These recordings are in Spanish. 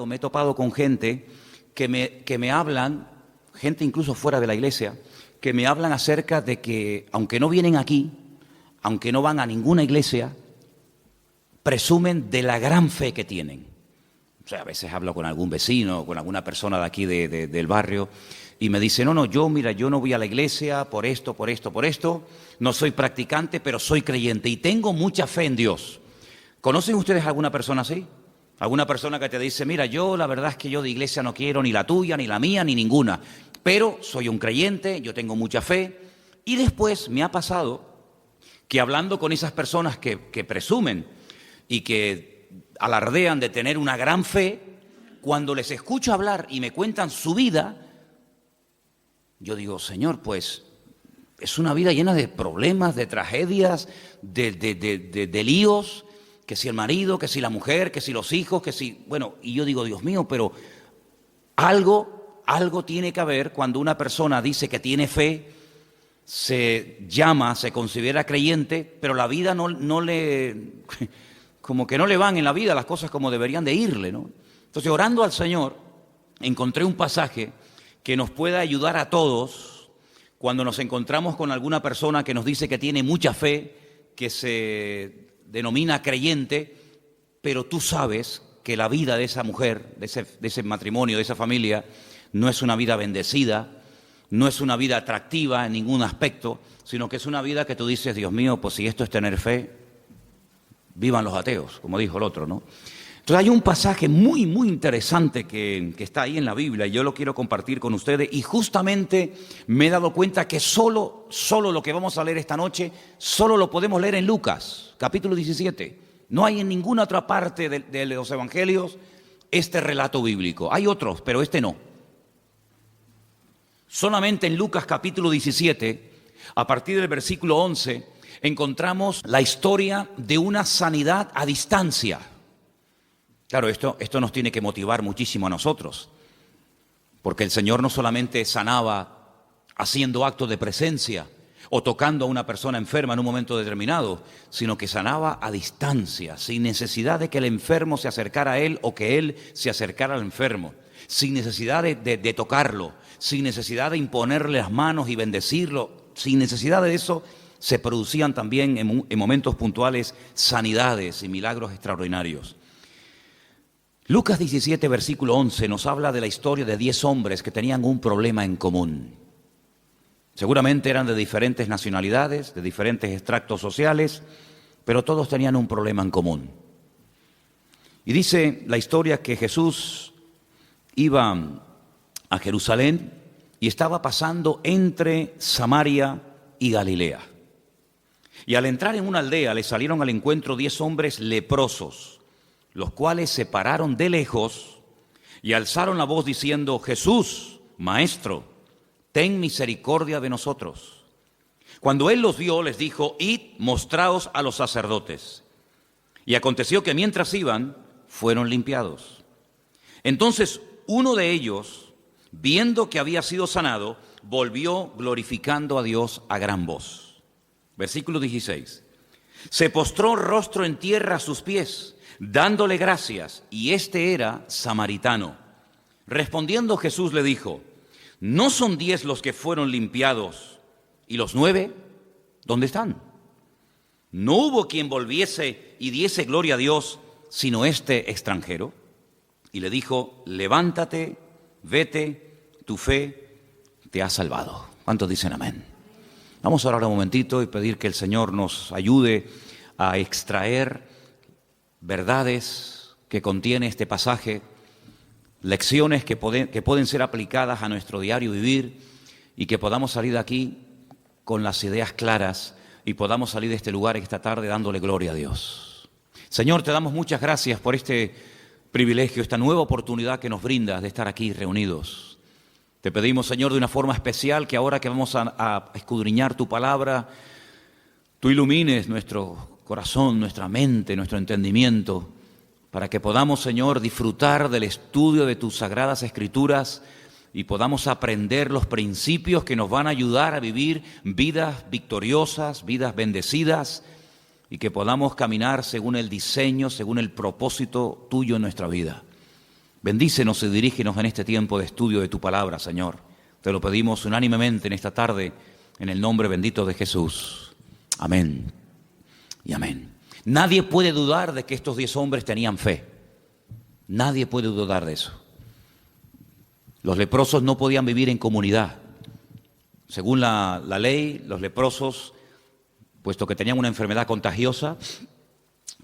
Me he topado con gente que me hablan, gente incluso fuera de la iglesia, que me hablan acerca de que, aunque no vienen aquí, aunque no van a ninguna iglesia, presumen de la gran fe que tienen. O sea, a veces hablo con algún vecino, con alguna persona de aquí del barrio, y me dice, no, yo no voy a la iglesia por esto, no soy practicante, pero soy creyente y tengo mucha fe en Dios. ¿Conocen ustedes alguna persona así? Alguna persona que te dice, mira, yo la verdad es que yo de iglesia no quiero ni la tuya, ni la mía, ni ninguna, pero soy un creyente, yo tengo mucha fe. Y después me ha pasado que hablando con esas personas que presumen y que alardean de tener una gran fe, cuando les escucho hablar y me cuentan su vida, yo digo, Señor, pues es una vida llena de problemas, de tragedias, de líos, que si el marido, que si la mujer, que si los hijos, que si... Bueno, y yo digo, Dios mío, pero algo tiene que haber cuando una persona dice que tiene fe, se considera creyente, pero la vida no le... como que no le van en la vida las cosas como deberían de irle, ¿no? Entonces, orando al Señor, encontré un pasaje que nos pueda ayudar a todos cuando nos encontramos con alguna persona que nos dice que tiene mucha fe, que se denomina creyente, pero tú sabes que la vida de esa mujer, de ese matrimonio, de esa familia, no es una vida bendecida, no es una vida atractiva en ningún aspecto, sino que es una vida que tú dices, Dios mío, pues si esto es tener fe, vivan los ateos, como dijo el otro, ¿no? Entonces hay un pasaje muy interesante que está ahí en la Biblia y yo lo quiero compartir con ustedes y justamente me he dado cuenta que solo lo que vamos a leer esta noche, solo lo podemos leer en Lucas, capítulo 17. No hay en ninguna otra parte de los evangelios este relato bíblico. Hay otros, pero este no. Solamente en Lucas capítulo 17, a partir del versículo 11, encontramos la historia de una sanidad a distancia. Claro, esto nos tiene que motivar muchísimo a nosotros, porque el Señor no solamente sanaba haciendo actos de presencia o tocando a una persona enferma en un momento determinado, sino que sanaba a distancia, sin necesidad de que el enfermo se acercara a Él o que Él se acercara al enfermo, sin necesidad de tocarlo, sin necesidad de imponerle las manos y bendecirlo, sin necesidad de eso, se producían también en momentos puntuales sanidades y milagros extraordinarios. Lucas 17, versículo 11, nos habla de la historia de 10 hombres que tenían un problema en común. Seguramente eran de diferentes nacionalidades, de diferentes extractos sociales, pero todos tenían un problema en común. Y dice la historia que Jesús iba a Jerusalén y estaba pasando entre Samaria y Galilea. Y al entrar en una aldea le salieron al encuentro 10 hombres leprosos, los cuales se pararon de lejos y alzaron la voz diciendo, Jesús, Maestro, ten misericordia de nosotros. Cuando él los vio, les dijo, id, mostraos a los sacerdotes. Y aconteció que mientras iban, fueron limpiados. Entonces uno de ellos, viendo que había sido sanado, volvió glorificando a Dios a gran voz. Versículo 16. Se postró rostro en tierra a sus pies, dándole gracias, y este era samaritano. Respondiendo Jesús le dijo, ¿no son 10 los que fueron limpiados, y los 9, dónde están? No hubo quien volviese y diese gloria a Dios, sino este extranjero. Y le dijo, levántate, vete, tu fe te ha salvado. ¿Cuántos dicen amén? Vamos a orar un momentito y pedir que el Señor nos ayude a extraer verdades que contiene este pasaje, lecciones que pueden ser aplicadas a nuestro diario vivir y que podamos salir de aquí con las ideas claras y podamos salir de este lugar esta tarde dándole gloria a Dios. Señor, te damos muchas gracias por este privilegio, esta nueva oportunidad que nos brindas de estar aquí reunidos. Te pedimos, Señor, de una forma especial que ahora que vamos a escudriñar tu palabra, tú ilumines nuestro corazón, nuestra mente, nuestro entendimiento, para que podamos, Señor, disfrutar del estudio de tus sagradas escrituras y podamos aprender los principios que nos van a ayudar a vivir vidas victoriosas, vidas bendecidas y que podamos caminar según el diseño, según el propósito tuyo en nuestra vida. Bendícenos y dirígenos en este tiempo de estudio de tu palabra, Señor. Te lo pedimos unánimemente en esta tarde, en el nombre bendito de Jesús. Amén y amén. Nadie puede dudar de que estos 10 hombres tenían fe. Nadie puede dudar de eso. Los leprosos no podían vivir en comunidad. Según la ley, los leprosos, puesto que tenían una enfermedad contagiosa,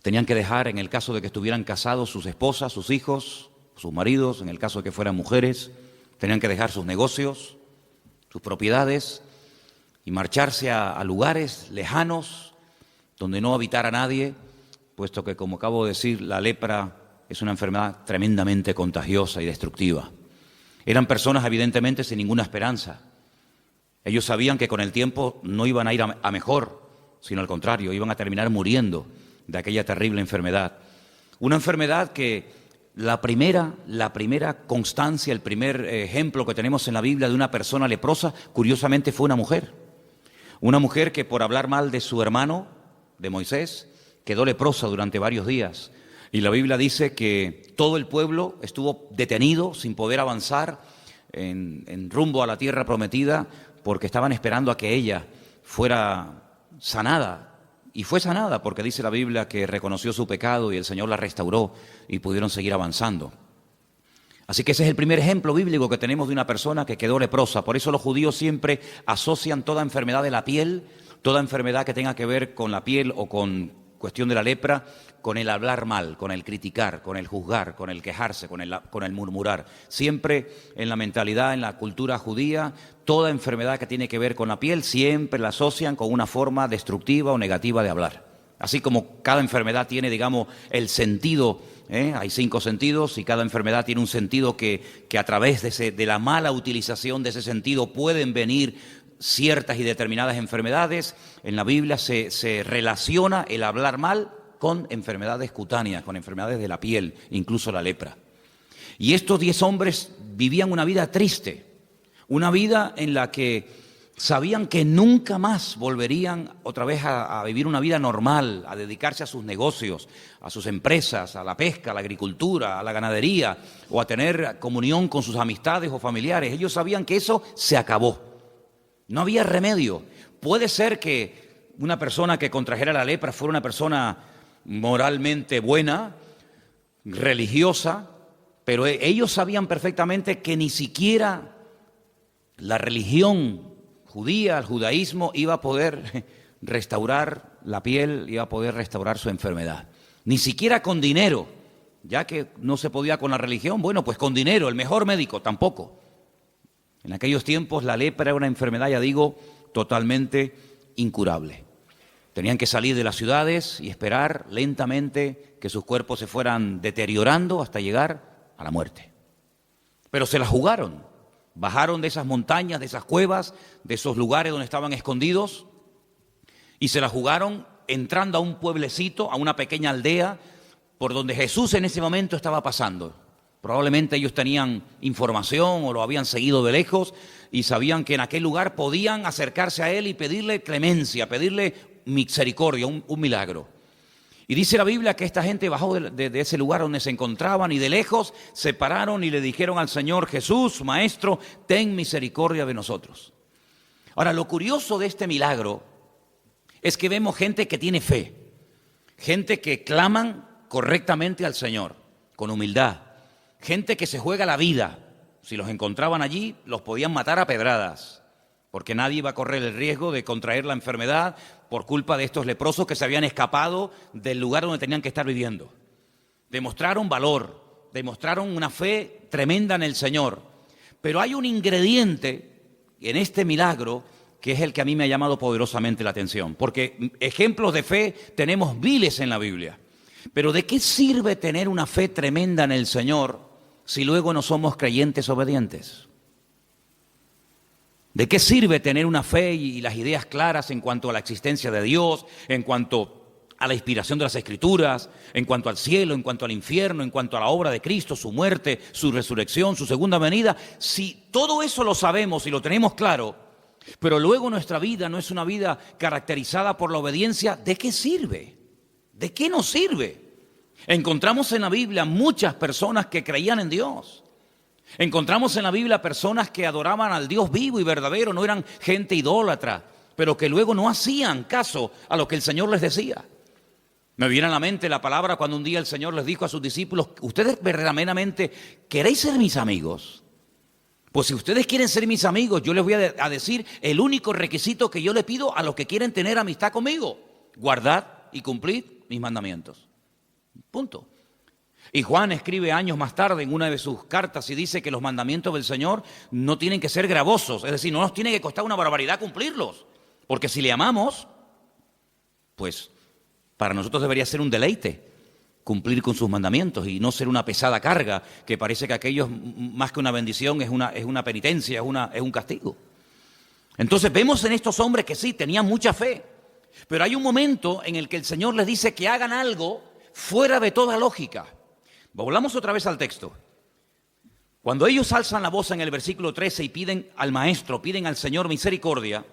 tenían que dejar, en el caso de que estuvieran casados, sus esposas, sus hijos, sus maridos, en el caso de que fueran mujeres, tenían que dejar sus negocios, sus propiedades y marcharse a lugares lejanos donde no habitara nadie, puesto que, como acabo de decir, la lepra es una enfermedad tremendamente contagiosa y destructiva. Eran personas evidentemente sin ninguna esperanza. Ellos sabían que con el tiempo no iban a ir a mejor, sino al contrario, iban a terminar muriendo de aquella terrible enfermedad. Una enfermedad que la primera constancia, el primer ejemplo que tenemos en la Biblia de una persona leprosa, curiosamente fue una mujer. Una mujer que por hablar mal de su hermano, de Moisés, quedó leprosa durante varios días. Y la Biblia dice que todo el pueblo estuvo detenido sin poder avanzar en rumbo a la tierra prometida porque estaban esperando a que ella fuera sanada. Y fue sanada porque dice la Biblia que reconoció su pecado y el Señor la restauró y pudieron seguir avanzando. Así que ese es el primer ejemplo bíblico que tenemos de una persona que quedó leprosa. Por eso los judíos siempre asocian toda enfermedad de la piel, toda enfermedad que tenga que ver con la piel o con cuestión de la lepra, con el hablar mal, con el criticar, con el juzgar, con el quejarse, con el murmurar. Siempre en la mentalidad, en la cultura judía, toda enfermedad que tiene que ver con la piel siempre la asocian con una forma destructiva o negativa de hablar. Así como cada enfermedad tiene, digamos, el sentido, hay 5 sentidos y cada enfermedad tiene un sentido que a través de la mala utilización de ese sentido pueden venir ciertas y determinadas enfermedades. En la Biblia se relaciona el hablar mal con enfermedades cutáneas, con enfermedades de la piel, incluso la lepra. Y estos 10 hombres vivían una vida triste, una vida en la que sabían que nunca más volverían otra vez a vivir una vida normal, a dedicarse a sus negocios, a sus empresas, a la pesca, a la agricultura, a la ganadería, o a tener comunión con sus amistades o familiares. Ellos sabían que eso se acabó. No había remedio. Puede ser que una persona que contrajera la lepra fuera una persona moralmente buena, religiosa, pero ellos sabían perfectamente que ni siquiera la religión judía, el judaísmo, iba a poder restaurar la piel, iba a poder restaurar su enfermedad. Ni siquiera con dinero, ya que no se podía con la religión, bueno, pues con dinero, el mejor médico, tampoco. En aquellos tiempos la lepra era una enfermedad, ya digo, totalmente incurable. Tenían que salir de las ciudades y esperar lentamente que sus cuerpos se fueran deteriorando hasta llegar a la muerte. Pero se la jugaron, bajaron de esas montañas, de esas cuevas, de esos lugares donde estaban escondidos y se la jugaron entrando a un pueblecito, a una pequeña aldea por donde Jesús en ese momento estaba pasando. Probablemente ellos tenían información o lo habían seguido de lejos y sabían que en aquel lugar podían acercarse a él y pedirle clemencia, pedirle misericordia, un milagro. Y dice la Biblia que esta gente bajó de ese lugar donde se encontraban y de lejos se pararon y le dijeron al Señor: Jesús, Maestro, ten misericordia de nosotros. Ahora, lo curioso de este milagro es que vemos gente que tiene fe, gente que claman correctamente al Señor, con humildad. Gente que se juega la vida. Si los encontraban allí, los podían matar a pedradas, porque nadie iba a correr el riesgo de contraer la enfermedad por culpa de estos leprosos que se habían escapado del lugar donde tenían que estar viviendo. Demostraron valor, demostraron una fe tremenda en el Señor. Pero hay un ingrediente en este milagro que es el que a mí me ha llamado poderosamente la atención, porque ejemplos de fe tenemos miles en la Biblia. Pero ¿de qué sirve tener una fe tremenda en el Señor si luego no somos creyentes obedientes? ¿De qué sirve tener una fe y las ideas claras en cuanto a la existencia de Dios, en cuanto a la inspiración de las Escrituras, en cuanto al cielo, en cuanto al infierno, en cuanto a la obra de Cristo, su muerte, su resurrección, su segunda venida? Si todo eso lo sabemos y lo tenemos claro, pero luego nuestra vida no es una vida caracterizada por la obediencia, ¿de qué sirve? ¿De qué nos sirve? Encontramos en la Biblia muchas personas que creían en Dios. Encontramos en la Biblia personas que adoraban al Dios vivo y verdadero, no eran gente idólatra, pero que luego no hacían caso a lo que el Señor les decía. Me viene a la mente la palabra cuando un día el Señor les dijo a sus discípulos: ¿ustedes verdaderamente queréis ser mis amigos? Pues si ustedes quieren ser mis amigos, yo les voy a decir el único requisito que yo le pido a los que quieren tener amistad conmigo: guardad y cumplid mis mandamientos. Punto. Y Juan escribe años más tarde en una de sus cartas y dice que los mandamientos del Señor no tienen que ser gravosos, es decir, no nos tiene que costar una barbaridad cumplirlos, porque si le amamos, pues para nosotros debería ser un deleite cumplir con sus mandamientos y no ser una pesada carga que parece que aquello más que una bendición es una penitencia, es un castigo. Entonces vemos en estos hombres que sí, tenían mucha fe, pero hay un momento en el que el Señor les dice que hagan algo fuera de toda lógica. Volvamos otra vez al texto. Cuando ellos alzan la voz en el versículo 13 y piden al Maestro, piden al Señor misericordia,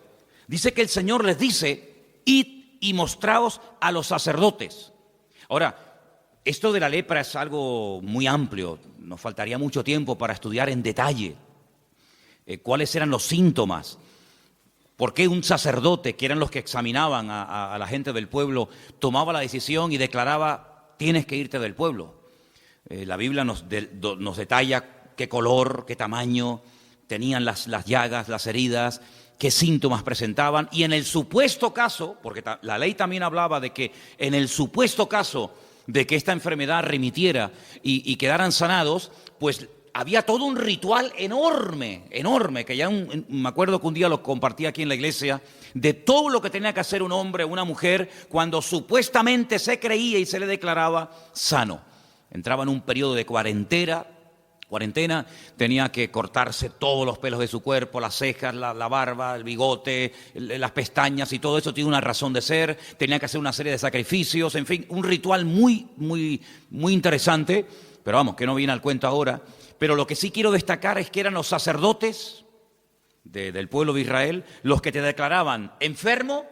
dice que el Señor les dice: id y mostraos a los sacerdotes. Ahora, esto de la lepra es algo muy amplio, nos faltaría mucho tiempo para estudiar en detalle cuáles eran los síntomas, por qué un sacerdote, que eran los que examinaban a la gente del pueblo, tomaba la decisión y declaraba: tienes que irte del pueblo. La Biblia nos detalla qué color, qué tamaño tenían las llagas, las heridas, qué síntomas presentaban, y en el supuesto caso, porque la ley también hablaba de que en el supuesto caso de que esta enfermedad remitiera y quedaran sanados, pues había todo un ritual enorme, que ya me acuerdo que un día lo compartí aquí en la iglesia, de todo lo que tenía que hacer un hombre o una mujer cuando supuestamente se creía y se le declaraba sano. Entraba en un periodo de cuarentena, tenía que cortarse todos los pelos de su cuerpo, las cejas, la barba, el bigote, las pestañas, y todo eso tiene una razón de ser. Tenía que hacer una serie de sacrificios, en fin, un ritual muy interesante, pero vamos, que no viene al cuento ahora. Pero lo que sí quiero destacar es que eran los sacerdotes del pueblo de Israel los que te declaraban enfermo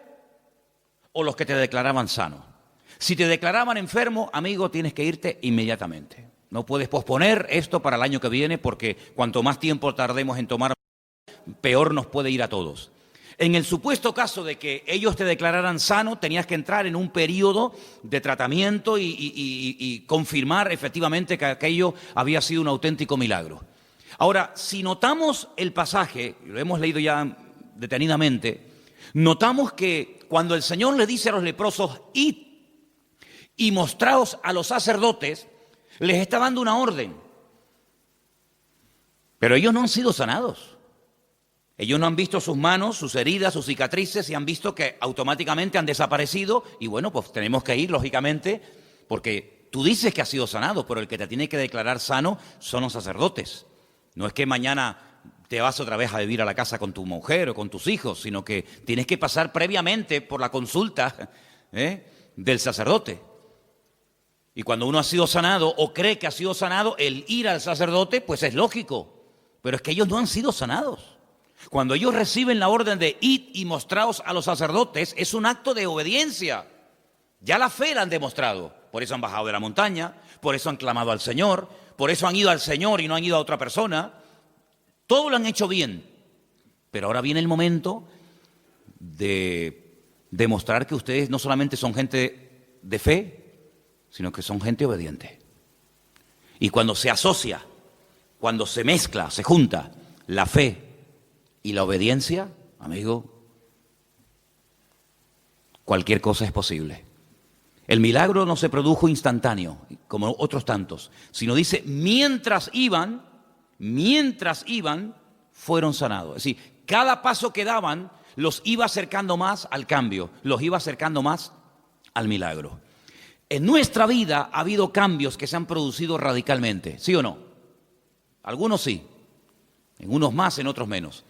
o los que te declaraban sano. Si te declaraban enfermo, amigo, tienes que irte inmediatamente. No puedes posponer esto para el año que viene, porque cuanto más tiempo tardemos en tomar, peor nos puede ir a todos. En el supuesto caso de que ellos te declararan sano, tenías que entrar en un periodo de tratamiento y confirmar efectivamente que aquello había sido un auténtico milagro. Ahora, si notamos el pasaje, lo hemos leído ya detenidamente, notamos que cuando el Señor le dice a los leprosos: id y mostraos a los sacerdotes, les está dando una orden. Pero ellos no han sido sanados. Ellos no han visto sus manos, sus heridas, sus cicatrices, y han visto que automáticamente han desaparecido. Y bueno, pues tenemos que ir, lógicamente, porque tú dices que has sido sanado, pero el que te tiene que declarar sano son los sacerdotes. No es que mañana te vas otra vez a vivir a la casa con tu mujer o con tus hijos, sino que tienes que pasar previamente por la consulta del sacerdote. Y cuando uno ha sido sanado o cree que ha sido sanado, el ir al sacerdote pues es lógico, pero es que ellos no han sido sanados. Cuando ellos reciben la orden de id y mostraos a los sacerdotes, es un acto de obediencia. Ya la fe la han demostrado, por eso han bajado de la montaña, por eso han clamado al Señor, por eso han ido al Señor y no han ido a otra persona. Todo lo han hecho bien, pero ahora viene el momento de demostrar que ustedes no solamente son gente de fe, sino que son gente obediente. Y cuando se asocia, cuando se mezcla, se junta la fe y la obediencia, amigo, cualquier cosa es posible. El milagro no se produjo instantáneo, como otros tantos, sino dice, mientras iban, fueron sanados. Es decir, cada paso que daban los iba acercando más al cambio, los iba acercando más al milagro. En nuestra vida ha habido cambios que se han producido radicalmente, ¿sí o no? Algunos sí, en unos más, en otros menos.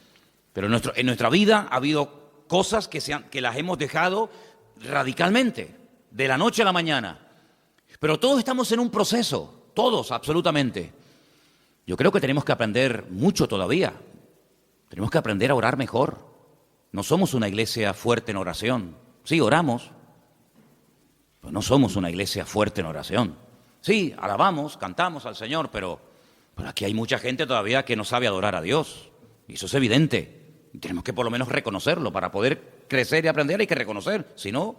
Pero en nuestra vida ha habido cosas que las hemos dejado radicalmente, de la noche a la mañana. Pero todos estamos en un proceso, todos, absolutamente. Yo creo que tenemos que aprender mucho todavía. Tenemos que aprender a orar mejor. No somos una iglesia fuerte en oración. Sí, oramos, Pues no somos una iglesia fuerte en oración. Sí, alabamos, cantamos al Señor, pero aquí hay mucha gente todavía que no sabe adorar a Dios. Y eso es evidente. Y tenemos que por lo menos reconocerlo. Para poder crecer y aprender hay que reconocer. Si no,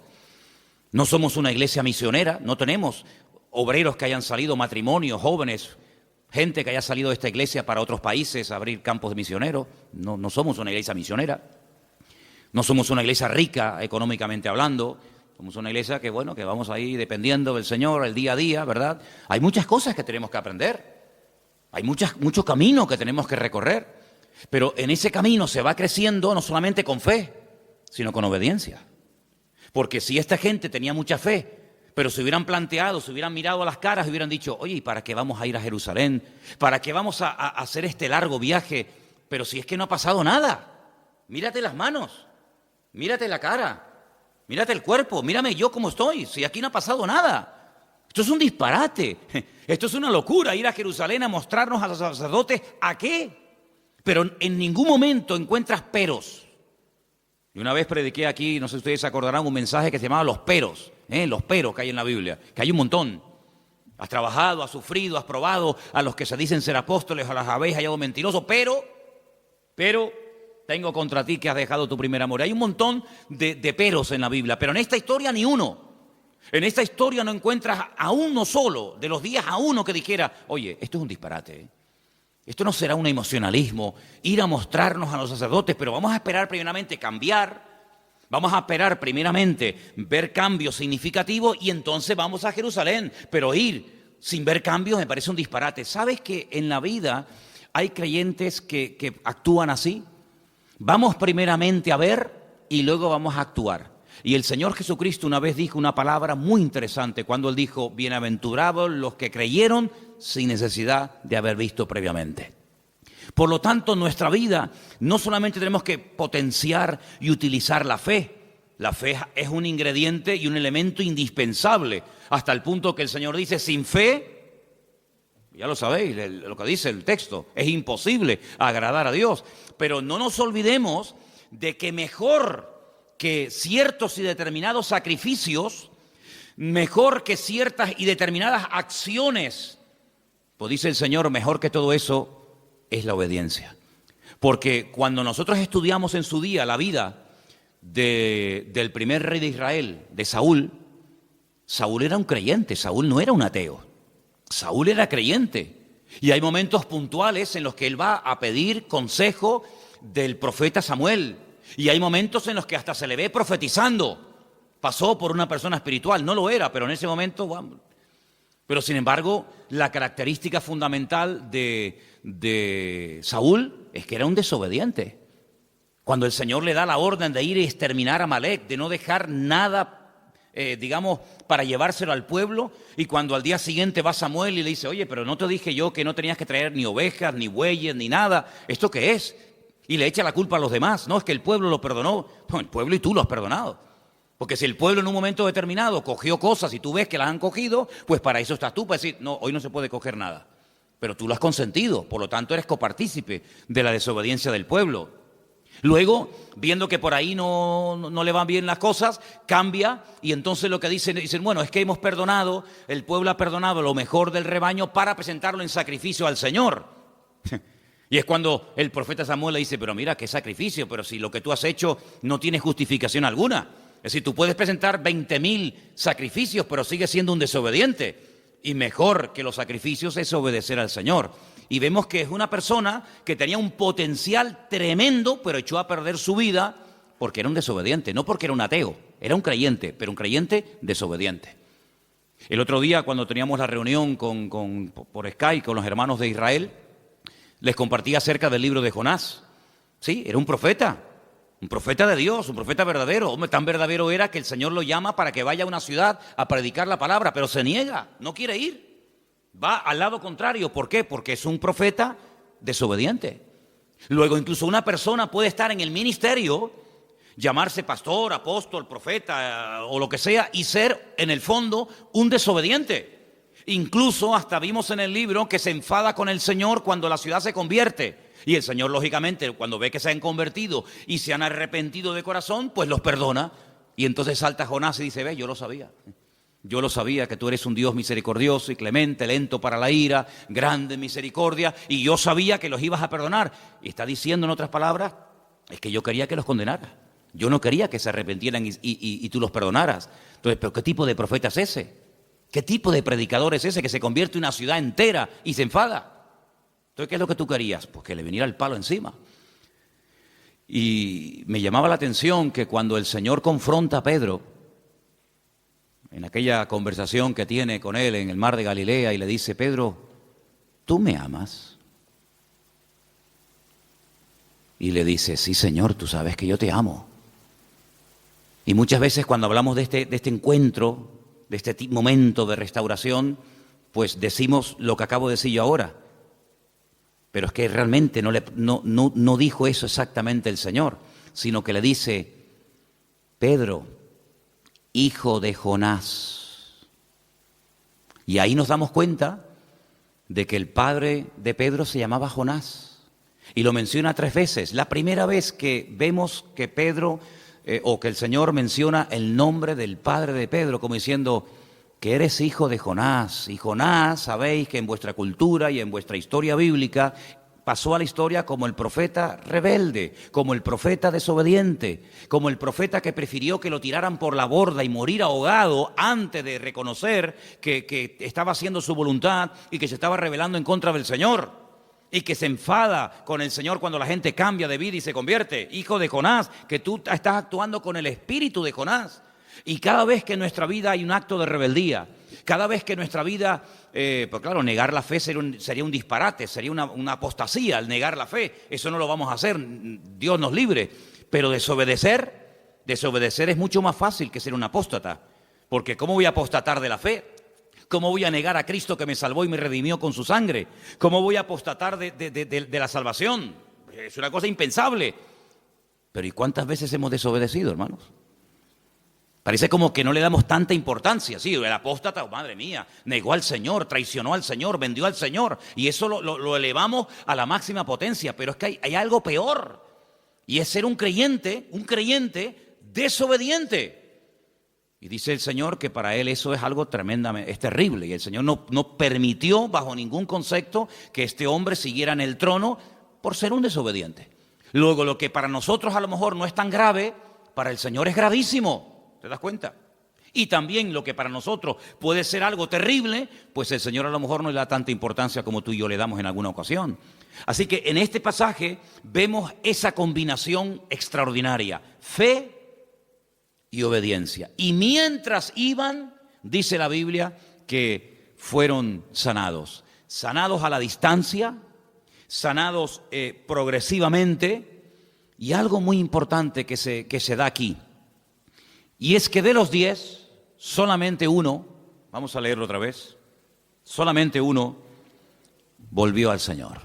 no somos una iglesia misionera, no tenemos obreros que hayan salido, matrimonios, jóvenes, gente que haya salido de esta iglesia para otros países a abrir campos de misioneros. No somos una iglesia misionera. No somos una iglesia rica económicamente hablando. Somos una iglesia que vamos ahí dependiendo del Señor el día a día, ¿verdad? Hay muchas cosas que tenemos que aprender. Hay muchos caminos que tenemos que recorrer. Pero en ese camino se va creciendo no solamente con fe, sino con obediencia. Porque si esta gente tenía mucha fe, pero se hubieran planteado, se hubieran mirado a las caras y hubieran dicho, oye, ¿y para qué vamos a ir a Jerusalén? ¿Para qué vamos a hacer este largo viaje? Pero si es que no ha pasado nada. Mírate las manos, mírate la cara, mírate el cuerpo, mírame yo cómo estoy, si aquí no ha pasado nada. Esto es un disparate, esto es una locura, ir a Jerusalén a mostrarnos a los sacerdotes, ¿a qué? Pero en ningún momento encuentras peros. Y una vez prediqué aquí, no sé si ustedes se acordarán, un mensaje que se llamaba los peros que hay en la Biblia, que hay un montón. Has trabajado, has sufrido, has probado, a los que se dicen ser apóstoles, a las habéis hallado mentirosos, pero tengo contra ti que has dejado tu primer amor. Hay un montón de peros en la Biblia, pero en esta historia ni uno. En esta historia no encuentras a uno solo, de los días a uno que dijera, oye, esto es un disparate, Esto no será un emocionalismo, ir a mostrarnos a los sacerdotes, pero vamos a esperar primeramente cambiar, vamos a esperar primeramente ver cambios significativos y entonces vamos a Jerusalén. Pero ir sin ver cambios me parece un disparate. ¿Sabes que en la vida hay creyentes que actúan así? Vamos primeramente a ver y luego vamos a actuar. Y el Señor Jesucristo una vez dijo una palabra muy interesante cuando Él dijo, bienaventurados los que creyeron sin necesidad de haber visto previamente. Por lo tanto, en nuestra vida no solamente tenemos que potenciar y utilizar la fe. La fe es un ingrediente y un elemento indispensable, hasta el punto que el Señor dice, sin fe, ya lo sabéis, lo que dice el texto, es imposible agradar a Dios. Pero no nos olvidemos de que mejor que ciertos y determinados sacrificios, mejor que ciertas y determinadas acciones, pues dice el Señor, mejor que todo eso es la obediencia. Porque cuando nosotros estudiamos en su día la vida del primer rey de Israel, de Saúl, Saúl era un creyente, Saúl no era un ateo, Saúl era creyente. Y hay momentos puntuales en los que él va a pedir consejo del profeta Samuel. Y hay momentos en los que hasta se le ve profetizando. Pasó por una persona espiritual, no lo era, pero en ese momento... Bueno, pero sin embargo, la característica fundamental de Saúl es que era un desobediente. Cuando el Señor le da la orden de ir y exterminar a Amalek, de no dejar nada, para llevárselo al pueblo, y cuando al día siguiente va Samuel y le dice, oye, pero no te dije yo que no tenías que traer ni ovejas, ni bueyes, ni nada, ¿esto qué es? Y le echa la culpa a los demás, no, es que el pueblo lo perdonó. No, el pueblo y tú lo has perdonado. Porque si el pueblo en un momento determinado cogió cosas y tú ves que las han cogido, pues para eso estás tú, para decir, no, hoy no se puede coger nada. Pero tú lo has consentido, por lo tanto eres copartícipe de la desobediencia del pueblo. Luego, viendo que por ahí no le van bien las cosas, cambia y entonces lo que dicen, bueno, es que hemos perdonado, el pueblo ha perdonado lo mejor del rebaño para presentarlo en sacrificio al Señor. Y es cuando el profeta Samuel le dice, pero mira, qué sacrificio, pero si lo que tú has hecho no tiene justificación alguna. Es decir, tú puedes presentar 20.000 sacrificios, pero sigues siendo un desobediente. Y mejor que los sacrificios es obedecer al Señor. Y vemos que es una persona que tenía un potencial tremendo, pero echó a perder su vida porque era un desobediente, no porque era un ateo, era un creyente, pero un creyente desobediente. El otro día, cuando teníamos la reunión por Skype con los hermanos de Israel, les compartí acerca del libro de Jonás. Sí, era un profeta de Dios, un profeta verdadero. Hombre, tan verdadero era que el Señor lo llama para que vaya a una ciudad a predicar la palabra, pero se niega, no quiere ir. Va al lado contrario. ¿Por qué? Porque es un profeta desobediente. Luego, incluso una persona puede estar en el ministerio, llamarse pastor, apóstol, profeta o lo que sea, y ser en el fondo un desobediente. Incluso hasta vimos en el libro que se enfada con el Señor cuando la ciudad se convierte. Y el Señor, lógicamente, cuando ve que se han convertido y se han arrepentido de corazón, pues los perdona. Y entonces salta Jonás y dice, ve, yo lo sabía. Yo lo sabía que tú eres un Dios misericordioso y clemente, lento para la ira, grande en misericordia, y yo sabía que los ibas a perdonar. Y está diciendo en otras palabras, es que yo quería que los condenaras. Yo no quería que se arrepintieran y tú los perdonaras. Entonces, ¿pero qué tipo de profeta es ese? ¿Qué tipo de predicador es ese que se convierte en una ciudad entera y se enfada? Entonces, ¿qué es lo que tú querías? Pues que le viniera el palo encima. Y me llamaba la atención que cuando el Señor confronta a Pedro, en aquella conversación que tiene con él en el mar de Galilea, y le dice: Pedro, ¿tú me amas? Y le dice: sí, Señor, tú sabes que yo te amo. Y muchas veces cuando hablamos de este encuentro, de este momento de restauración, pues decimos lo que acabo de decir yo ahora. Pero es que realmente no dijo eso exactamente el Señor, sino que le dice: Pedro, hijo de Jonás. Y ahí nos damos cuenta de que el padre de Pedro se llamaba Jonás. Y lo menciona 3 veces. La primera vez que vemos que Pedro, o que el Señor menciona el nombre del padre de Pedro, como diciendo que eres hijo de Jonás. Y Jonás, sabéis que en vuestra cultura y en vuestra historia bíblica, pasó a la historia como el profeta rebelde, como el profeta desobediente, como el profeta que prefirió que lo tiraran por la borda y morir ahogado antes de reconocer que estaba haciendo su voluntad y que se estaba rebelando en contra del Señor. Y que se enfada con el Señor cuando la gente cambia de vida y se convierte. Hijo de Jonás, que tú estás actuando con el espíritu de Jonás. Y cada vez que en nuestra vida hay un acto de rebeldía, cada vez que en nuestra vida, pues claro, negar la fe sería un disparate, sería una apostasía el negar la fe. Eso no lo vamos a hacer, Dios nos libre. Pero desobedecer es mucho más fácil que ser un apóstata. Porque ¿cómo voy a apostatar de la fe? ¿Cómo voy a negar a Cristo que me salvó y me redimió con su sangre? ¿Cómo voy a apostatar de la salvación? Es una cosa impensable. Pero ¿y cuántas veces hemos desobedecido, hermanos? Parece como que no le damos tanta importancia. Sí, el apóstata, oh, madre mía, negó al Señor, traicionó al Señor, vendió al Señor. Y eso lo elevamos a la máxima potencia. Pero es que hay algo peor. Y es ser un creyente desobediente. Y dice el Señor que para Él eso es algo tremendamente, es terrible. Y el Señor no permitió bajo ningún concepto que este hombre siguiera en el trono por ser un desobediente. Luego, lo que para nosotros a lo mejor no es tan grave, para el Señor es gravísimo. ¿Te das cuenta? Y también lo que para nosotros puede ser algo terrible, pues el Señor a lo mejor no le da tanta importancia como tú y yo le damos en alguna ocasión. Así que en este pasaje vemos esa combinación extraordinaria: fe y obediencia. Y mientras iban, dice la Biblia, que fueron sanados. Sanados a la distancia, sanados progresivamente. Y algo muy importante que se da aquí. Y es que de los 10, solamente uno, vamos a leerlo otra vez, solamente uno volvió al Señor.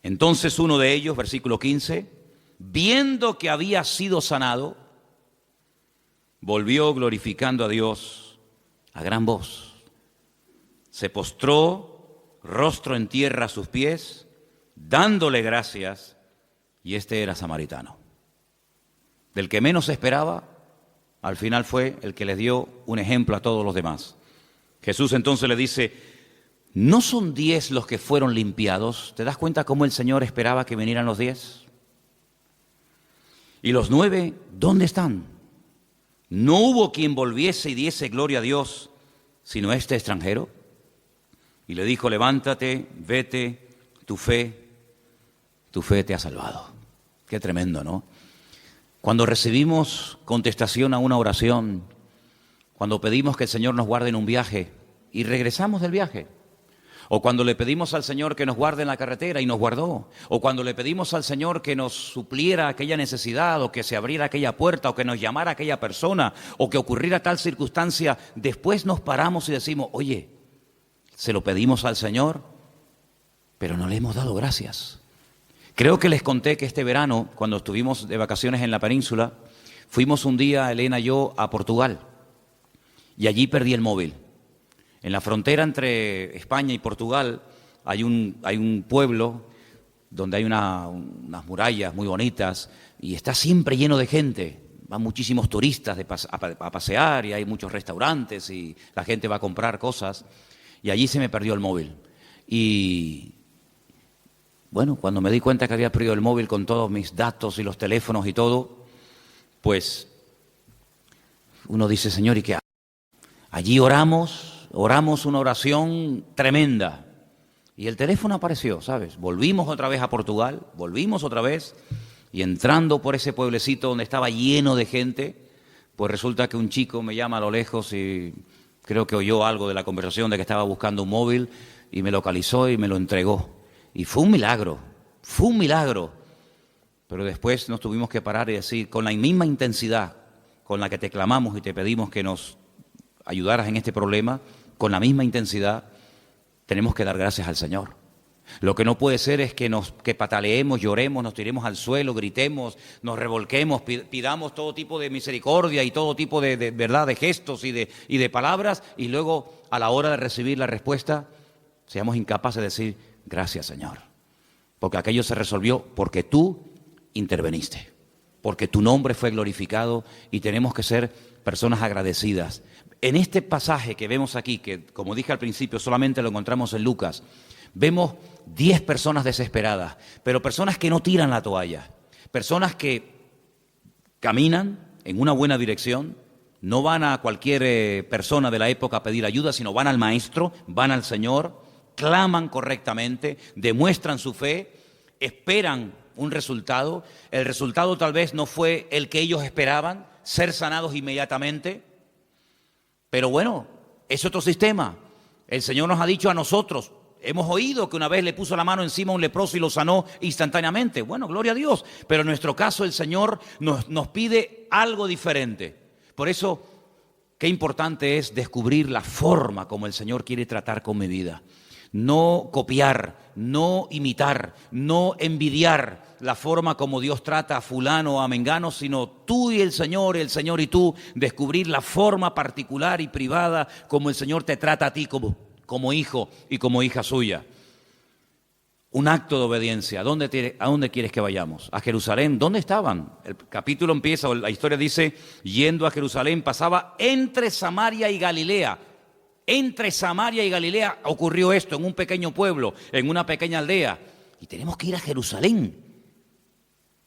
Entonces uno de ellos, versículo 15, viendo que había sido sanado, volvió glorificando a Dios a gran voz. Se postró, rostro en tierra a sus pies, dándole gracias, y este era samaritano. Del que menos esperaba, al final fue el que les dio un ejemplo a todos los demás. Jesús entonces le dice: ¿no son 10 los que fueron limpiados? ¿Te das cuenta cómo el Señor esperaba que vinieran los 10? ¿Y los 9 dónde están? ¿No hubo quien volviese y diese gloria a Dios, sino este extranjero? Y le dijo: levántate, vete, tu fe te ha salvado. Qué tremendo, ¿no? Cuando recibimos contestación a una oración, cuando pedimos que el Señor nos guarde en un viaje y regresamos del viaje, o cuando le pedimos al Señor que nos guarde en la carretera y nos guardó, o cuando le pedimos al Señor que nos supliera aquella necesidad, o que se abriera aquella puerta, o que nos llamara aquella persona, o que ocurriera tal circunstancia, después nos paramos y decimos: oye, se lo pedimos al Señor, pero no le hemos dado gracias. Creo que les conté que este verano, cuando estuvimos de vacaciones en la península, fuimos un día, Elena y yo, a Portugal, y allí perdí el móvil. En la frontera entre España y Portugal hay un pueblo donde hay unas murallas muy bonitas y está siempre lleno de gente. van muchísimos turistas a pasear y hay muchos restaurantes y la gente va a comprar cosas. Y allí se me perdió el móvil. Y bueno, cuando me di cuenta que había perdido el móvil con todos mis datos y los teléfonos y todo, pues uno dice, Señor, ¿y qué hago? Allí oramos una oración tremenda. Y el teléfono apareció, ¿sabes? Volvimos otra vez a Portugal, volvimos otra vez, y entrando por ese pueblecito donde estaba lleno de gente, pues resulta que un chico me llama a lo lejos y creo que oyó algo de la conversación de que estaba buscando un móvil y me localizó y me lo entregó. Y fue un milagro, fue un milagro. Pero después nos tuvimos que parar y decir, con la misma intensidad con la que te clamamos y te pedimos que nos ayudaras en este problema, con la misma intensidad tenemos que dar gracias al Señor. Lo que no puede ser es que pataleemos, lloremos, nos tiremos al suelo, gritemos, nos revolquemos, pidamos todo tipo de misericordia y todo tipo de verdad, de gestos y de palabras, y luego a la hora de recibir la respuesta seamos incapaces de decir gracias, Señor, porque aquello se resolvió porque tú interveniste, porque tu nombre fue glorificado y tenemos que ser personas agradecidas. En este pasaje que vemos aquí, que como dije al principio solamente lo encontramos en Lucas, vemos 10 personas desesperadas, pero personas que no tiran la toalla, personas que caminan en una buena dirección, no van a cualquier persona de la época a pedir ayuda, sino van al Maestro, van al Señor, claman correctamente, demuestran su fe, esperan un resultado. El resultado tal vez no fue el que ellos esperaban, ser sanados inmediatamente, pero bueno, es otro sistema. El Señor nos ha dicho a nosotros, hemos oído que una vez le puso la mano encima a un leproso y lo sanó instantáneamente. Bueno, gloria a Dios, pero en nuestro caso el Señor nos pide algo diferente. Por eso, qué importante es descubrir la forma como el Señor quiere tratar con mi vida. No copiar, no imitar, no envidiar la forma como Dios trata a fulano o a mengano, sino tú y el Señor y tú, descubrir la forma particular y privada como el Señor te trata a ti como hijo y como hija suya. Un acto de obediencia. ¿A dónde quieres que vayamos? ¿A Jerusalén? ¿Dónde estaban? El capítulo empieza, o la historia dice, yendo a Jerusalén, pasaba entre Samaria y Galilea. Entre Samaria y Galilea ocurrió esto, en un pequeño pueblo, en una pequeña aldea. Y tenemos que ir a Jerusalén.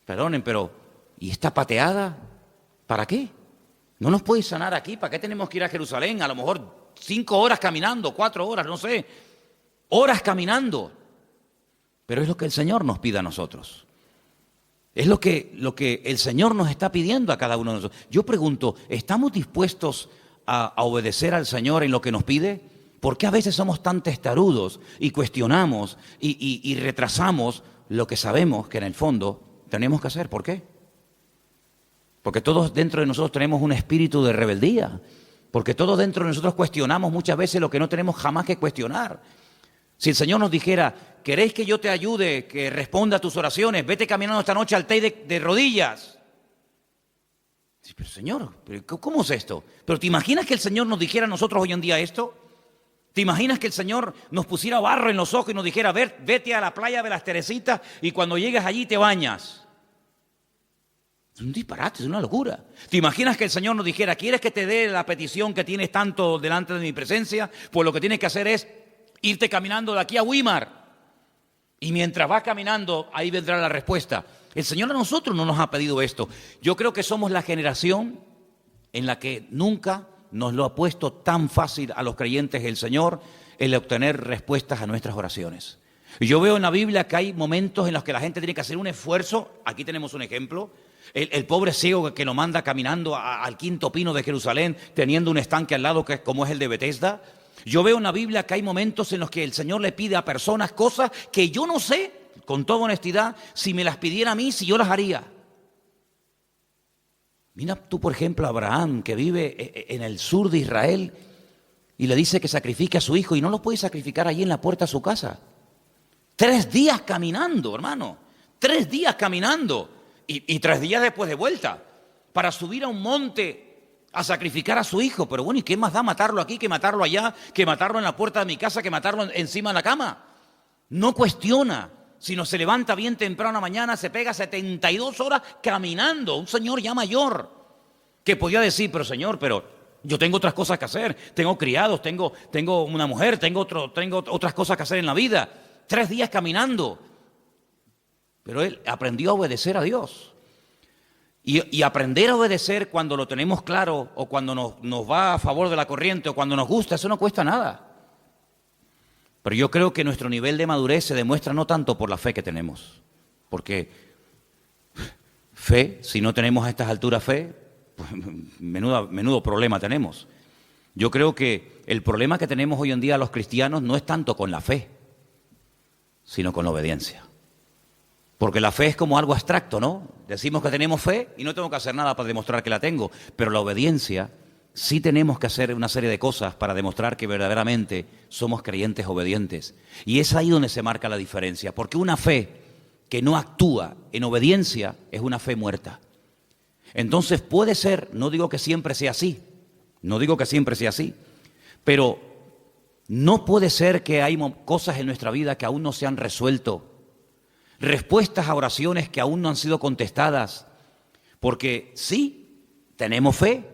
Perdonen, pero ¿y esta pateada? ¿Para qué? ¿No nos puede sanar aquí? ¿Para qué tenemos que ir a Jerusalén? A lo mejor 5 horas caminando, 4 horas, no sé. Horas caminando. Pero es lo que el Señor nos pide a nosotros. Es lo que el Señor nos está pidiendo a cada uno de nosotros. Yo pregunto, ¿estamos dispuestos a obedecer al Señor en lo que nos pide? ¿Por qué a veces somos tan testarudos y cuestionamos y retrasamos lo que sabemos que en el fondo tenemos que hacer? ¿Por qué? Porque todos dentro de nosotros tenemos un espíritu de rebeldía. Porque todos dentro de nosotros cuestionamos muchas veces lo que no tenemos jamás que cuestionar. Si el Señor nos dijera, ¿queréis que yo te ayude, que responda a tus oraciones? Vete caminando esta noche al Teide de rodillas. Sí, pero Señor, ¿cómo es esto? ¿Pero te imaginas que el Señor nos dijera a nosotros hoy en día esto? ¿Te imaginas que el Señor nos pusiera barro en los ojos y nos dijera, vete a la playa de las Teresitas y cuando llegues allí te bañas? Es un disparate, es una locura. ¿Te imaginas que el Señor nos dijera, ¿quieres que te dé la petición que tienes tanto delante de mi presencia? Pues lo que tienes que hacer es irte caminando de aquí a Weimar. Y mientras vas caminando, ahí vendrá la respuesta. El Señor a nosotros no nos ha pedido esto. Yo creo que somos la generación en la que nunca nos lo ha puesto tan fácil a los creyentes el Señor el obtener respuestas a nuestras oraciones. Y yo veo en la Biblia que hay momentos en los que la gente tiene que hacer un esfuerzo. Aquí tenemos un ejemplo. El pobre ciego que lo manda caminando al quinto pino de Jerusalén, teniendo un estanque al lado que como es el de Betesda. Yo veo en la Biblia que hay momentos en los que el Señor le pide a personas cosas que yo no sé, con toda honestidad, si me las pidiera a mí, si yo las haría. Mira tú, por ejemplo, a Abraham, que vive en el sur de Israel, y le dice que sacrifique a su hijo, y no lo puede sacrificar allí en la puerta de su casa. 3 días caminando, hermano. 3 días caminando. Y 3 días después de vuelta. Para subir a un monte a sacrificar a su hijo. Pero bueno, ¿y qué más da matarlo aquí que matarlo allá? Que matarlo en la puerta de mi casa, que matarlo encima de la cama. No cuestiona. Sino se levanta bien temprano a la mañana, se pega 72 horas caminando. Un señor ya mayor. Que podía decir, pero Señor, pero yo tengo otras cosas que hacer, tengo criados, tengo una mujer, tengo otras cosas que hacer en la vida. 3 días caminando. Pero él aprendió a obedecer a Dios. Y aprender a obedecer cuando lo tenemos claro, o cuando nos va a favor de la corriente, o cuando nos gusta, eso no cuesta nada. Pero yo creo que nuestro nivel de madurez se demuestra no tanto por la fe que tenemos. Porque fe, si no tenemos a estas alturas fe, pues menudo problema tenemos. Yo creo que el problema que tenemos hoy en día los cristianos no es tanto con la fe, sino con la obediencia. Porque la fe es como algo abstracto, ¿no? Decimos que tenemos fe y no tengo que hacer nada para demostrar que la tengo. Pero la obediencia, sí tenemos que hacer una serie de cosas para demostrar que verdaderamente somos creyentes obedientes. Y es ahí donde se marca la diferencia. Porque una fe que no actúa en obediencia es una fe muerta. Entonces puede ser, no digo que siempre sea así, pero no puede ser que hay cosas en nuestra vida que aún no se han resuelto, respuestas a oraciones que aún no han sido contestadas, porque sí, tenemos fe,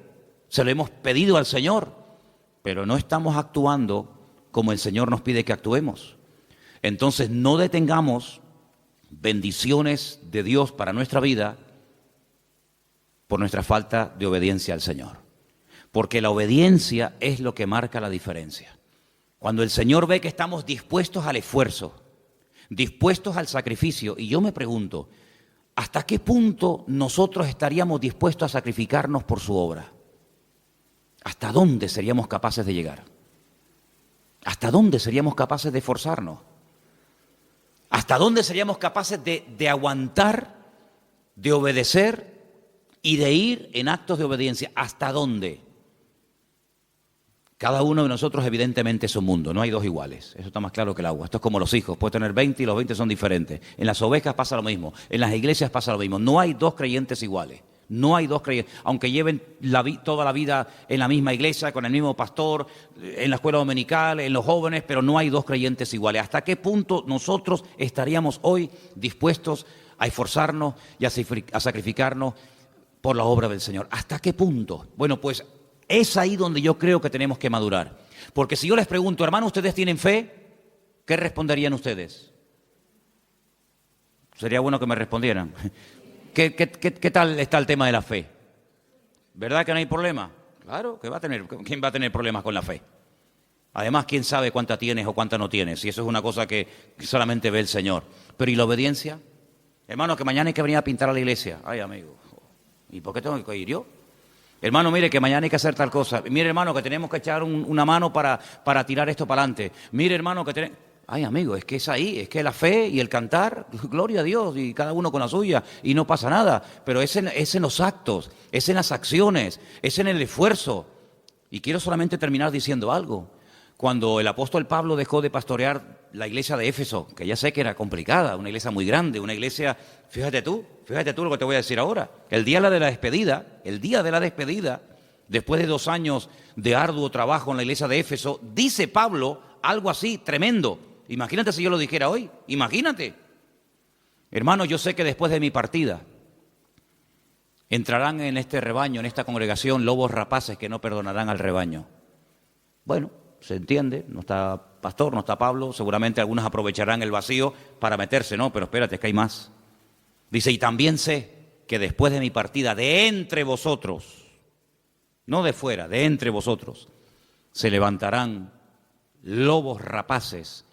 se lo hemos pedido al Señor, pero no estamos actuando como el Señor nos pide que actuemos. Entonces no detengamos bendiciones de Dios para nuestra vida por nuestra falta de obediencia al Señor. Porque la obediencia es lo que marca la diferencia. Cuando el Señor ve que estamos dispuestos al esfuerzo, dispuestos al sacrificio, y yo me pregunto, ¿hasta qué punto nosotros estaríamos dispuestos a sacrificarnos por su obra? ¿Hasta dónde seríamos capaces de llegar? ¿Hasta dónde seríamos capaces de esforzarnos? ¿Hasta dónde seríamos capaces de aguantar, de obedecer y de ir en actos de obediencia? ¿Hasta dónde? Cada uno de nosotros evidentemente es un mundo, no hay dos iguales, eso está más claro que el agua. Esto es como los hijos, puede tener 20 y los 20 son diferentes. En las ovejas pasa lo mismo, en las iglesias pasa lo mismo. No hay dos creyentes iguales, no hay dos creyentes, aunque lleven toda la vida en la misma iglesia, con el mismo pastor, en la escuela dominical, en los jóvenes, pero no hay dos creyentes iguales. ¿Hasta qué punto nosotros estaríamos hoy dispuestos a esforzarnos y a sacrificarnos por la obra del Señor? ¿Hasta qué punto? Bueno, pues es ahí donde yo creo que tenemos que madurar. Porque si yo les pregunto, hermano, ¿ustedes tienen fe? ¿Qué responderían ustedes? Sería bueno que me respondieran. ¿Qué tal está el tema de la fe? ¿Verdad que no hay problema? Claro, ¿quién va a tener problemas con la fe? Además, ¿quién sabe cuánta tienes o cuánta no tienes? Y eso es una cosa que solamente ve el Señor. Pero ¿y la obediencia? Hermano, que mañana hay que venir a pintar a la iglesia. Ay, amigo, ¿y por qué tengo que ir yo? Hermano, mire que mañana hay que hacer tal cosa. Mire, hermano, que tenemos que echar una mano para tirar esto para adelante. Mire, hermano, que tenemos... Ay, amigo, es que es ahí, es que la fe y el cantar, gloria a Dios, y cada uno con la suya, y no pasa nada. Pero es en los actos, es en las acciones, es en el esfuerzo. Y quiero solamente terminar diciendo algo. Cuando el apóstol Pablo dejó de pastorear la iglesia de Éfeso, que ya sé que era complicada, una iglesia muy grande, una iglesia, fíjate tú lo que te voy a decir ahora. El día de la despedida, después de 2 años de arduo trabajo en la iglesia de Éfeso, dice Pablo algo así tremendo. Imagínate si yo lo dijera hoy, imagínate. Hermano, yo sé que después de mi partida entrarán en este rebaño, en esta congregación, lobos rapaces que no perdonarán al rebaño. Bueno, se entiende, no está pastor, no está Pablo, seguramente algunos aprovecharán el vacío para meterse, no, pero espérate, es que hay más. Dice, y también sé que después de mi partida, de entre vosotros, no de fuera, de entre vosotros, se levantarán lobos rapaces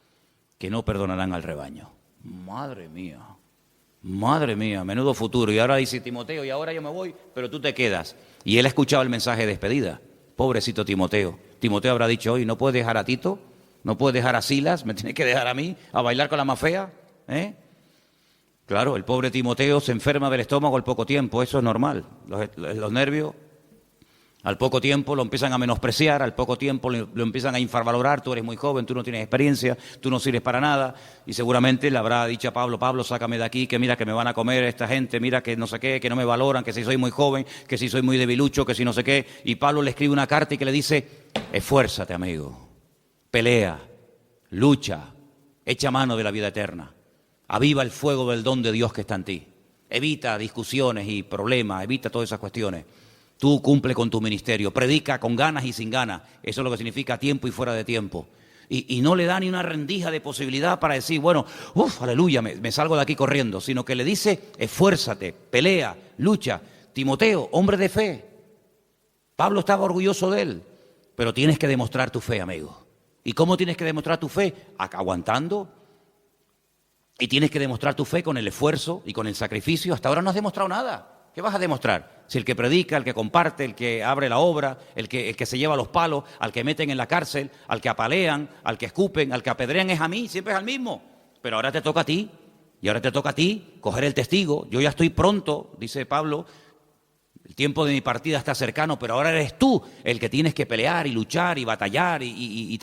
que no perdonarán al rebaño. Madre mía, menudo futuro. Y ahora dice Timoteo, y ahora yo me voy, pero tú te quedas. Y él ha escuchado el mensaje de despedida. Pobrecito Timoteo. Timoteo habrá dicho hoy, no puedes dejar a Tito, no puedes dejar a Silas, me tienes que dejar a mí a bailar con la más fea, ¿eh? Claro, el pobre Timoteo se enferma del estómago al poco tiempo, eso es normal. Los nervios, al poco tiempo lo empiezan a menospreciar, al poco tiempo lo empiezan a infravalorar, tú eres muy joven, tú no tienes experiencia, tú no sirves para nada, y seguramente le habrá dicho a Pablo, Pablo, sácame de aquí, que mira que me van a comer esta gente, mira que no sé qué, que no me valoran, que si soy muy joven, que si soy muy debilucho, que si no sé qué, y Pablo le escribe una carta y que le dice, esfuérzate, amigo, pelea, lucha, echa mano de la vida eterna, aviva el fuego del don de Dios que está en ti, evita discusiones y problemas, evita todas esas cuestiones. Tú cumple con tu ministerio, predica con ganas y sin ganas. Eso es lo que significa a tiempo y fuera de tiempo. Y no le da ni una rendija de posibilidad para decir, bueno, aleluya, me salgo de aquí corriendo, sino que le dice, esfuérzate, pelea, lucha. Timoteo, hombre de fe. Pablo estaba orgulloso de él, pero tienes que demostrar tu fe, amigo. ¿Y cómo tienes que demostrar tu fe? Aguantando. Y tienes que demostrar tu fe con el esfuerzo y con el sacrificio. Hasta ahora no has demostrado nada. ¿Qué vas a demostrar? Si el que predica, el que comparte, el que abre la obra, el que se lleva los palos, al que meten en la cárcel, al que apalean, al que escupen, al que apedrean es a mí, siempre es al mismo. Pero ahora te toca a ti, y ahora te toca a ti coger el testigo. Yo ya estoy pronto, dice Pablo, el tiempo de mi partida está cercano, pero ahora eres tú el que tienes que pelear y luchar y batallar y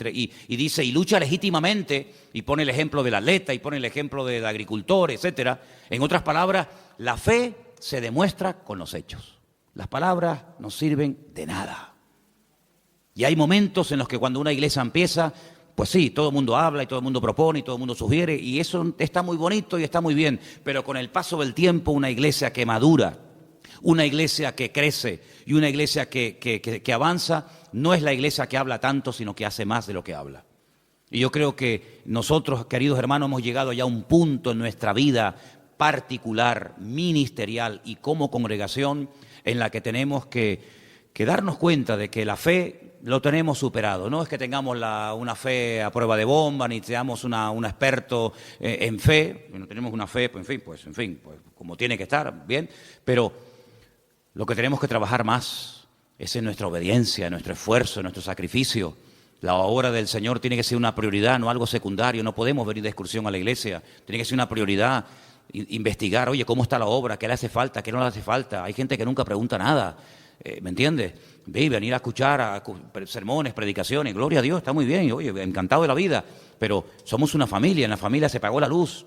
dice, y lucha legítimamente, y pone el ejemplo del atleta, y pone el ejemplo del agricultor, etcétera. En otras palabras, la fe se demuestra con los hechos. Las palabras no sirven de nada. Y hay momentos en los que cuando una iglesia empieza, pues sí, todo el mundo habla y todo el mundo propone y todo el mundo sugiere, y eso está muy bonito y está muy bien, pero con el paso del tiempo una iglesia que madura, una iglesia que crece y una iglesia que avanza, no es la iglesia que habla tanto, sino que hace más de lo que habla. Y yo creo que nosotros, queridos hermanos, hemos llegado ya a un punto en nuestra vida particular, ministerial y como congregación en la que tenemos que darnos cuenta de que la fe lo tenemos superado. No es que tengamos una fe a prueba de bomba, ni seamos un experto en fe. No tenemos una fe, pues como tiene que estar, bien. Pero lo que tenemos que trabajar más es en nuestra obediencia, en nuestro esfuerzo, en nuestro sacrificio. La obra del Señor tiene que ser una prioridad, no algo secundario. No podemos venir de excursión a la iglesia. Tiene que ser una prioridad. Investigar, oye, ¿cómo está la obra? ¿Qué le hace falta? ¿Qué no le hace falta? Hay gente que nunca pregunta nada, ¿me entiendes? Venir a escuchar sermones, predicaciones, gloria a Dios, está muy bien, oye, encantado de la vida, pero somos una familia, en la familia se pagó la luz,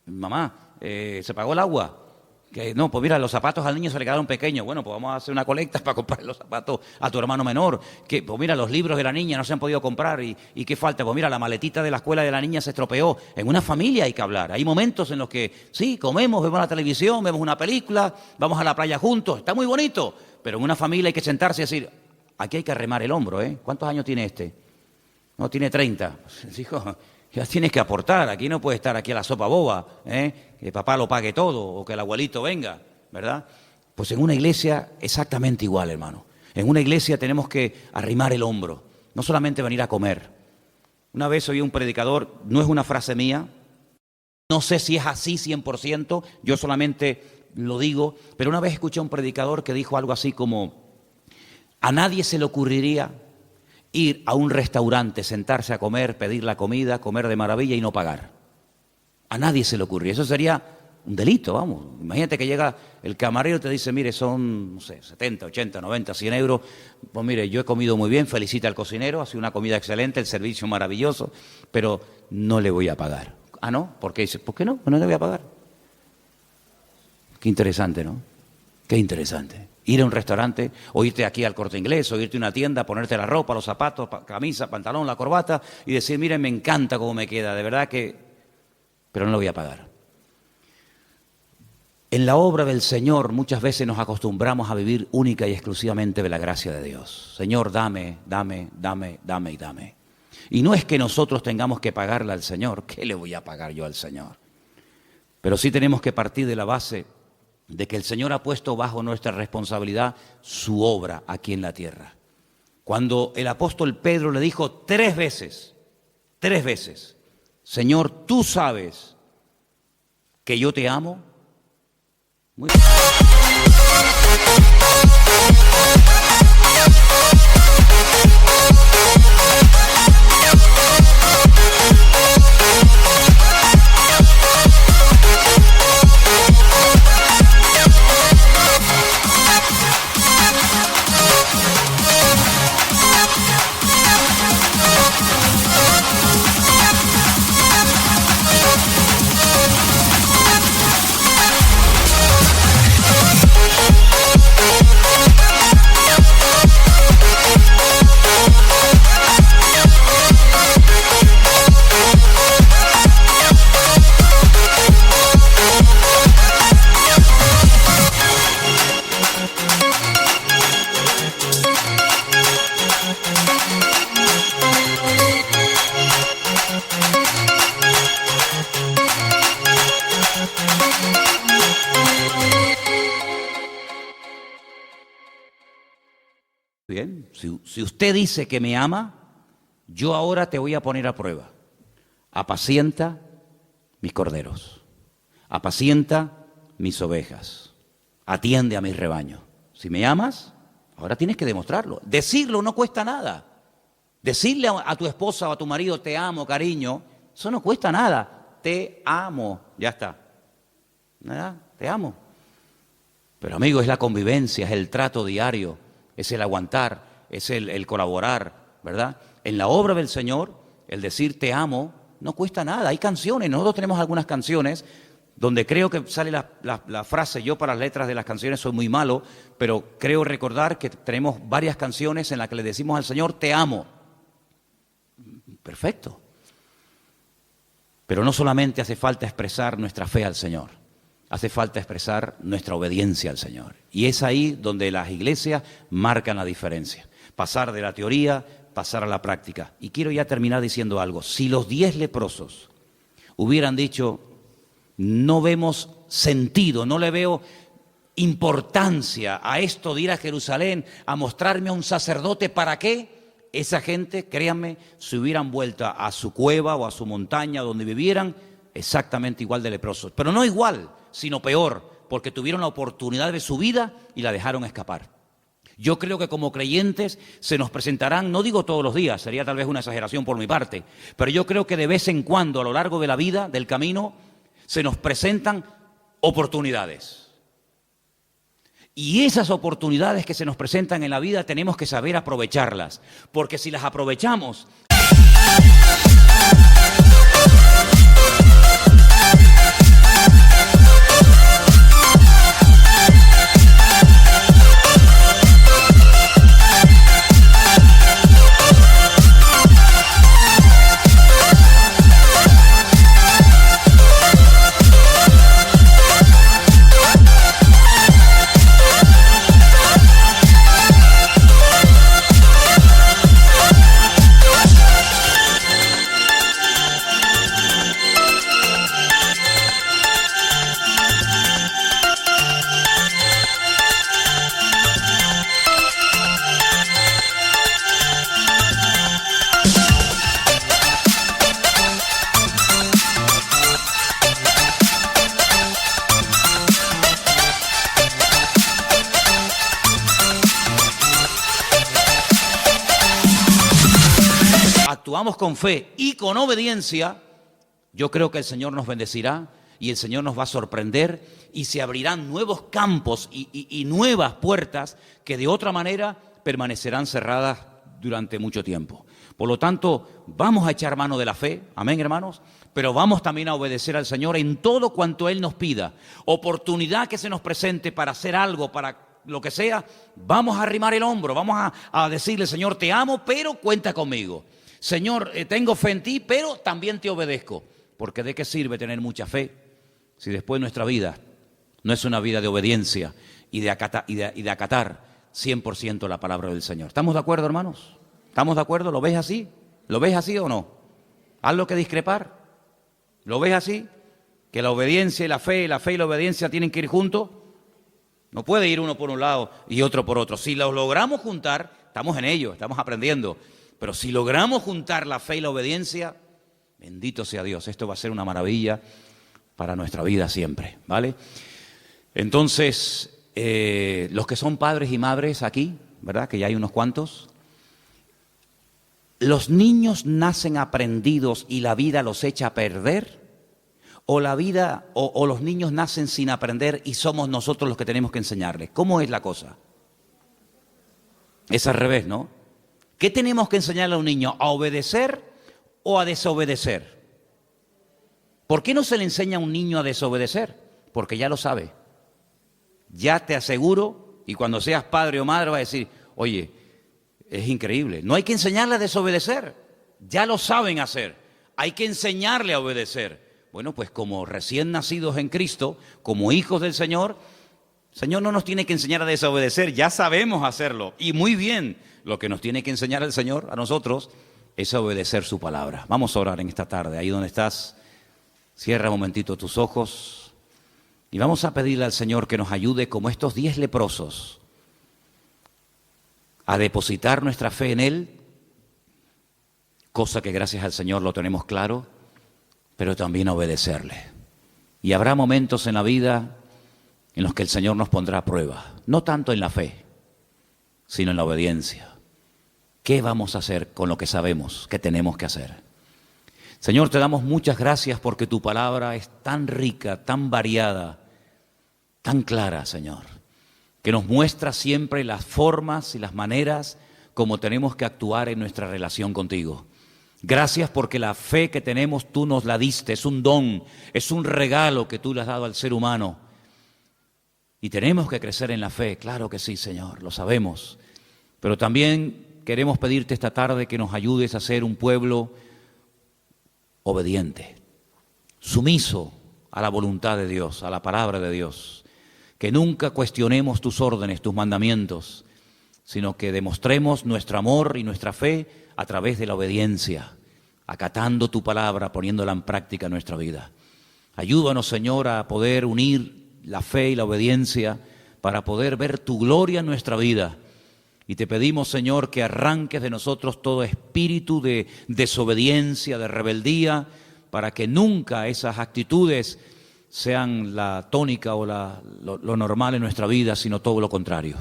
mamá, se pagó el agua, que no, pues mira, los zapatos al niño se le quedaron pequeños, bueno, pues vamos a hacer una colecta para comprar los zapatos a tu hermano menor, que pues mira, los libros de la niña no se han podido comprar y ¿qué falta? Pues mira, la maletita de la escuela de la niña se estropeó. En una familia hay que hablar, hay momentos en los que sí, comemos, vemos la televisión, vemos una película, vamos a la playa juntos, está muy bonito, pero en una familia hay que sentarse y decir, aquí hay que arremar el hombro, ¿eh? ¿Cuántos años tiene este? No, tiene 30. Hijo, ya tienes que aportar, aquí no puede estar aquí a la sopa boba, que papá lo pague todo o que el abuelito venga, ¿verdad? Pues en una iglesia exactamente igual, hermano. En una iglesia tenemos que arrimar el hombro, no solamente venir a comer. Una vez oí un predicador, no es una frase mía, no sé si es así 100%, yo solamente lo digo, pero una vez escuché a un predicador que dijo algo así como, a nadie se le ocurriría ir a un restaurante, sentarse a comer, pedir la comida, comer de maravilla y no pagar. A nadie se le ocurriría. Eso sería un delito, vamos. Imagínate que llega el camarero y te dice, mire, son, no sé, 70, 80, 90, 100 euros. Pues mire, yo he comido muy bien, felicita al cocinero, ha sido una comida excelente, el servicio maravilloso, pero no le voy a pagar. Ah, ¿no? ¿Por qué? Dice, ¿por qué no? No le voy a pagar. Qué interesante, ¿no? Qué interesante. Ir a un restaurante, o irte aquí al Corte Inglés, o irte a una tienda, ponerte la ropa, los zapatos, camisa, pantalón, la corbata, y decir, miren, me encanta cómo me queda, de verdad que... pero no lo voy a pagar. En la obra del Señor muchas veces nos acostumbramos a vivir única y exclusivamente de la gracia de Dios. Señor, dame, dame, dame, dame y dame. Y no es que nosotros tengamos que pagarle al Señor, ¿qué le voy a pagar yo al Señor? Pero sí tenemos que partir de la base de que el Señor ha puesto bajo nuestra responsabilidad su obra aquí en la tierra. Cuando el apóstol Pedro le dijo 3 veces, Señor, tú sabes que yo te amo. Muy bien. si usted dice que me ama, yo ahora te voy a poner a prueba. Apacienta mis corderos, apacienta mis ovejas, atiende a mis rebaños. Si me amas, ahora tienes que demostrarlo. Decirlo no cuesta nada. Decirle a tu esposa o a tu marido, te amo, cariño, eso no cuesta nada. Te amo, ya está. ¿Verdad? Te amo. Pero amigo, es la convivencia, es el trato diario, es el aguantar, es el colaborar, ¿verdad? En la obra del Señor, el decir te amo no cuesta nada. Hay canciones, nosotros tenemos algunas canciones donde creo que sale la frase, yo para las letras de las canciones soy muy malo, pero creo recordar que tenemos varias canciones en las que le decimos al Señor te amo. Perfecto. Pero no solamente hace falta expresar nuestra fe al Señor, hace falta expresar nuestra obediencia al Señor. Y es ahí donde las iglesias marcan la diferencia. Pasar de la teoría, pasar a la práctica. Y quiero ya terminar diciendo algo. Si los 10 leprosos hubieran dicho, no vemos sentido, no le veo importancia a esto de ir a Jerusalén a mostrarme a un sacerdote, ¿para qué? Esa gente, créanme, se hubieran vuelto a su cueva o a su montaña donde vivieran exactamente igual de leprosos. Pero no igual, sino peor, porque tuvieron la oportunidad de su vida y la dejaron escapar. Yo creo que como creyentes se nos presentarán, no digo todos los días, sería tal vez una exageración por mi parte, pero yo creo que de vez en cuando a lo largo de la vida, del camino, se nos presentan oportunidades. Y esas oportunidades que se nos presentan en la vida tenemos que saber aprovecharlas, porque si las aprovechamos... actuamos con fe y con obediencia, yo creo que el Señor nos bendecirá y el Señor nos va a sorprender y se abrirán nuevos campos y nuevas puertas que de otra manera permanecerán cerradas durante mucho tiempo. Por lo tanto, vamos a echar mano de la fe, amén, hermanos, pero vamos también a obedecer al Señor en todo cuanto Él nos pida. Oportunidad que se nos presente para hacer algo, para lo que sea, vamos a arrimar el hombro, vamos a decirle, Señor, te amo, pero cuenta conmigo. Señor, tengo fe en ti, pero también te obedezco. Porque ¿de qué sirve tener mucha fe si después nuestra vida no es una vida de obediencia y de acatar 100% la palabra del Señor? ¿Estamos de acuerdo, hermanos? ¿Estamos de acuerdo? ¿Lo ves así? ¿Lo ves así o no? ¿Haz lo que discrepar? ¿Lo ves así? ¿Que la obediencia y la fe y la obediencia tienen que ir juntos? No puede ir uno por un lado y otro por otro. Si los logramos juntar, estamos en ello, estamos aprendiendo. Pero si logramos juntar la fe y la obediencia, bendito sea Dios, esto va a ser una maravilla para nuestra vida siempre, ¿vale? Entonces, los que son padres y madres aquí, ¿verdad? Que ya hay unos cuantos. ¿Los niños nacen aprendidos y la vida los echa a perder? ¿O la vida o los niños nacen sin aprender y somos nosotros los que tenemos que enseñarles? ¿Cómo es la cosa? Es al revés, ¿no? ¿Qué tenemos que enseñarle a un niño? ¿A obedecer o a desobedecer? ¿Por qué no se le enseña a un niño a desobedecer? Porque ya lo sabe. Ya te aseguro, y cuando seas padre o madre vas a decir, oye, es increíble. No hay que enseñarle a desobedecer. Ya lo saben hacer. Hay que enseñarle a obedecer. Bueno, pues como recién nacidos en Cristo, como hijos del Señor, el Señor no nos tiene que enseñar a desobedecer. Ya sabemos hacerlo. Y muy bien. Lo que nos tiene que enseñar el Señor a nosotros es a obedecer su palabra. Vamos a orar en esta tarde. Ahí donde estás, cierra un momentito tus ojos y vamos a pedirle al Señor que nos ayude como estos 10 leprosos a depositar nuestra fe en Él, cosa que gracias al Señor lo tenemos claro, pero también a obedecerle. Y habrá momentos en la vida en los que el Señor nos pondrá a prueba, no tanto en la fe, sino en la obediencia. ¿Qué vamos a hacer con lo que sabemos que tenemos que hacer? Señor, te damos muchas gracias porque tu palabra es tan rica, tan variada, tan clara, Señor, que nos muestra siempre las formas y las maneras como tenemos que actuar en nuestra relación contigo. Gracias porque la fe que tenemos tú nos la diste, es un don, es un regalo que tú le has dado al ser humano. Y tenemos que crecer en la fe, claro que sí, Señor, lo sabemos. Pero también queremos pedirte esta tarde que nos ayudes a ser un pueblo obediente, sumiso a la voluntad de Dios, a la palabra de Dios. Que nunca cuestionemos tus órdenes, tus mandamientos, sino que demostremos nuestro amor y nuestra fe a través de la obediencia, acatando tu palabra, poniéndola en práctica en nuestra vida. Ayúdanos, Señor, a poder unir la fe y la obediencia para poder ver tu gloria en nuestra vida. Y te pedimos, Señor, que arranques de nosotros todo espíritu de desobediencia, de rebeldía, para que nunca esas actitudes sean la tónica o lo normal en nuestra vida, sino todo lo contrario.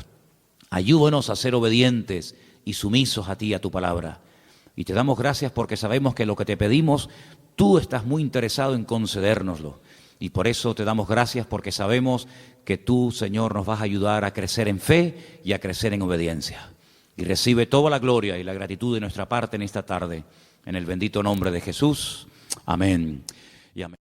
Ayúdanos a ser obedientes y sumisos a ti, a tu palabra. Y te damos gracias porque sabemos que lo que te pedimos, tú estás muy interesado en concedérnoslo. Y por eso te damos gracias porque sabemos que tú, Señor, nos vas a ayudar a crecer en fe y a crecer en obediencia. Y recibe toda la gloria y la gratitud de nuestra parte en esta tarde. En el bendito nombre de Jesús. Amén y amén.